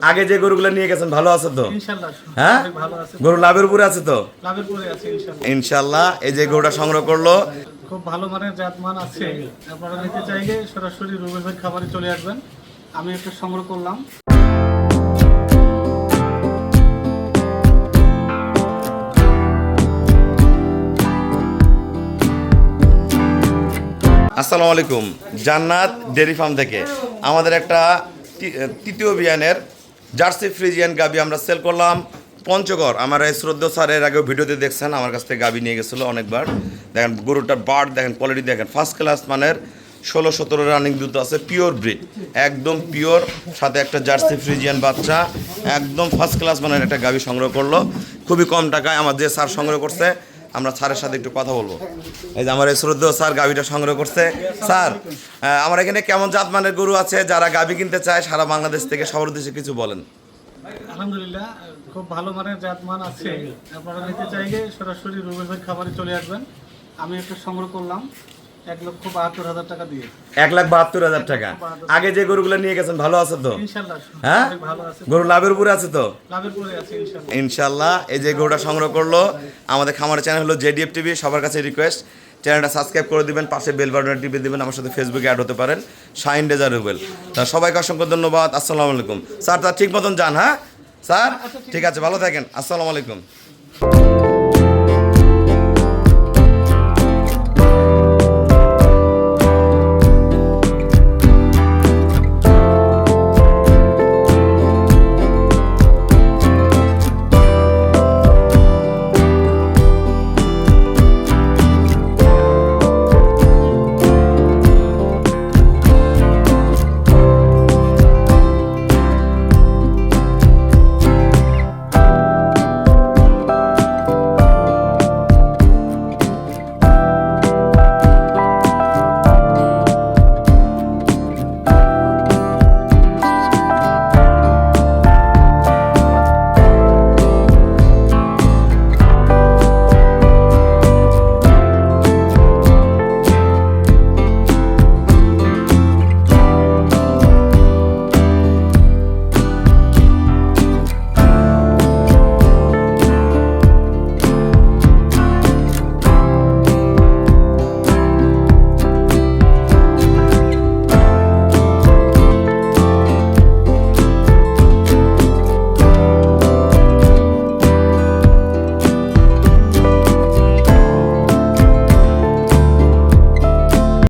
আগে যে গরুগুলো নিয়ে গেছেন ভালো আছে তো? ইনশাআল্লাহ হ্যাঁ, অনেক ভালো আছে। গরু লাভের উপরে আছে তো? লাভের পরে আছে ইনশাআল্লাহ। ইনশাল্লাহ। এই যে গরুটা সংগ্রহ করলো, খুব ভালো মানের জাতমান আছে। আপনারা নিতে চাইলে সরাসরি রুবেল ভাই খামারে চলে আসবেন। আমি একটা সংগ্রহ করলাম। আসসালামু আলাইকুম। জান্নাত ডেয়ারি ফার্ম থেকে আমাদের একটা তৃতীয় বিয়ানের জার্সি ফ্রিজিয়ান গাবি আমরা সেল করলাম পঞ্চগড়। আমার এই শ্রদ্ধেয় স্যার এর আগেও ভিডিওতে দেখছেন, আমার কাছ থেকে গাবি নিয়ে গেছিলো অনেকবার। দেখেন গরুটার বার্ড দেখেন, কোয়ালিটি দেখেন, ফার্স্ট ক্লাস মানের 16-17 রানিং দুধ আছে, পিওর ব্রিড, একদম পিওর, সাথে একটা জার্সি ফ্রিজিয়ান বাচ্চা, একদম ফার্স্ট ক্লাস মানের একটা গাবি সংগ্রহ করলো খুবই কম টাকায়। আমার যে স্যার সংগ্রহ করছে, আমরা স্যারের সাথে একটু কথা বলবো। এই যে আমার এই শ্রদ্ধেয় স্যার গাবিটা সংগ্রহ করছে। স্যার, আমার এখানে কেমন জাতমানের গরু আছে, যারা গাবি কিনতে চায় সারা বাংলাদেশ থেকে, সবার উদ্দেশ্যে কিছু বলেন। আলহামদুলিল্লাহ খুব ভালো মানের জাতমান আছে। আপনারা নিতে চাইলে সরাসরি রুবেল ভাই খামারে চলে আসবেন। আমি একটা সংগ্রহ করলাম 1,72,000 টাকা দিয়ে। 1,72,000 টাকা। আগে যে গরুগুলো নিয়ে গেছেন ভালো আছে তো? ইনশাআল্লাহ হ্যাঁ, অনেক ভালো আছে। গরু লাভের উপরে আছে তো? লাভের পরে আছে ইনশাআল্লাহ। ইনশাল্লাহ। এই যে গরুটা সংগ্রহ করলো, আমাদের খামারের চ্যানেল হলো জেডিএফ টিভি। সবার কাছে রিকোয়েস্ট, চ্যানেলটা সাবস্ক্রাইব করে দিবেন, পাশে বেল বাটনটা টিপে দিবেন, আমার সাথে ফেসবুকে অ্যাড হতে পারেন, শাইন রেজা রুবেল। তা সবাইকে অসংখ্য ধন্যবাদ। আসসালামু আলাইকুম। স্যার, তার ঠিক মতন যান। হ্যাঁ স্যার, ঠিক আছে, ভালো থাকেন। আসসালামু আলাইকুম।